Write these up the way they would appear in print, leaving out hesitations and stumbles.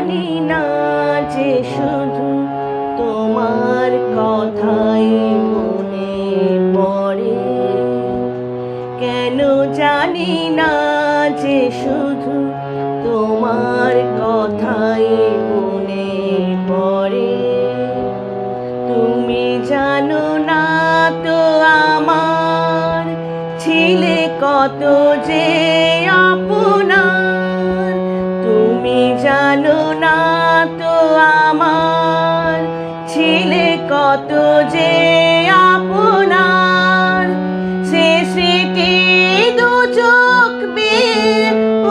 জানি না যে শুধু তোমার কথাই মনে পড়ে, কেন জানি না যে শুধু তোমার কথাই মনে পড়ে। তুমি জানো না তো আমার ছিলে কত যে আপনার, তুমি জানো না তো আমার ছিলে কত যে আপনার। সে স্মৃতি দু চোখ বেয়ে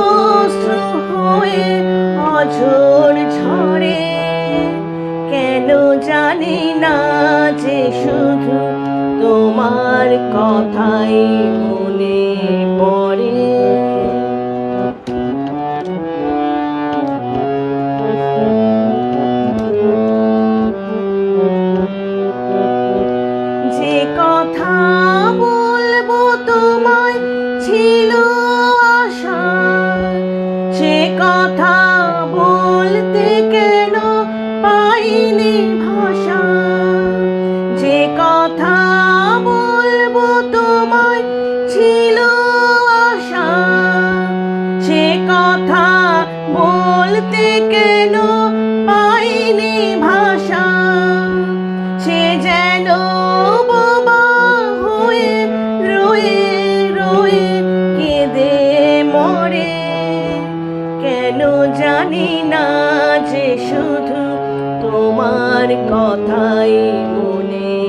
অশ্রু হয়ে অঝোর ঝরে, কেন জানি না যে শুধু তোমার কথাই মনে পড়ে। যে কথা বলবো তোমায় ছিল আশা, সে কথা বলতে কেন পাইনি ভাষা। যে কথা বলবো তোমায় ছিল আশা, সে কথা বলতে কেন পাইনি ভাষা। সে যেন বোবা হয়ে রয়ে রয়ে কেঁদে মরে, কেন জানি না যে শুধু তোমার কথাই মনে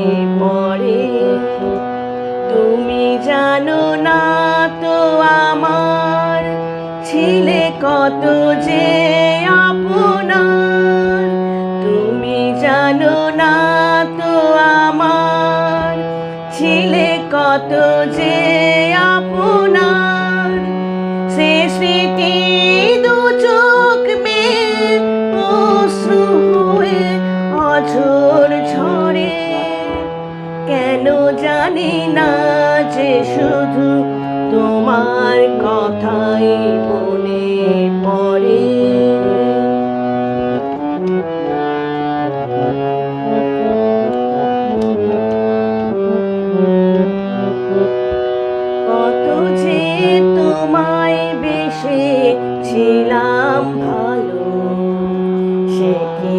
পড়ে। তুমি জানো না তো আমার ছিলে কত যে আপনার, তুমি জানো না তো আমার ছিলে কত যে আপনার। সে স্মৃতি দু চোখ বেয়ে অশ্রু হয়ে অঝোর ঝরে, কেন জানি না যে শুধু তোমার কথাই মনে পড়ে। কত যে তোমায় বেসেছিলাম ভালো, সে কি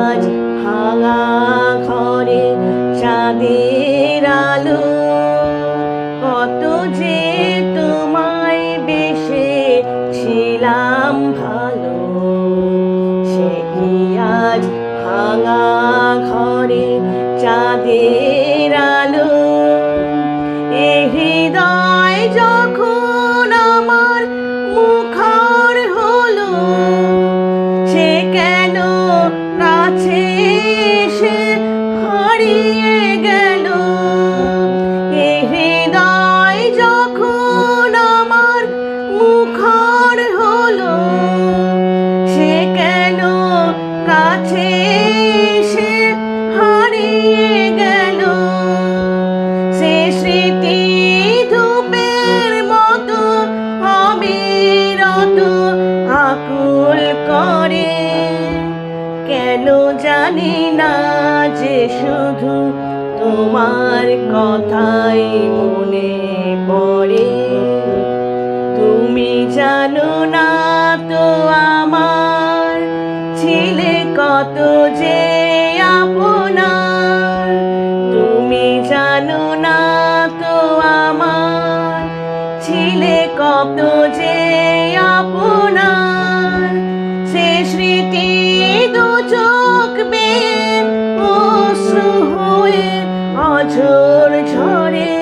আজ ভাঙা ঘরে চাঁদের আলো। কত যে তোমায় বেসেছিলাম ভালো, সে কি আজ ভাঙা ঘরে চাঁদের আলো। এ হৃদয় যখন আমার মুখর হলো, সে কেন কাছে এসে হারিয়ে গেল। এ হৃদয় যখন আমার মুখর হলো, সে কেন কাছে এসে হারিয়ে গেল। সে স্মৃতি ধূপের মতো অবিরত আকুল করে, কেন জানি না যে শুধু তোমার কথাই মনে পড়ে। তুমি জানো না তো আমার ছিলে কত যে আপনার, তুমি জানো না তো আমার ছিলে কত যে আপনার। সে স্মৃতি দু চোখ বেয়ে অশ্রু হয়ে অঝোর ঝরে,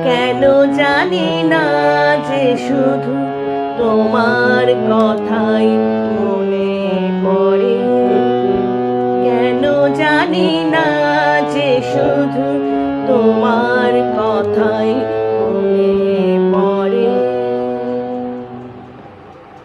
কেন জানি না যে শুধু তোমার কথাই মনে পড়ে। কেন জানি না যে শুধু তোমার কথাই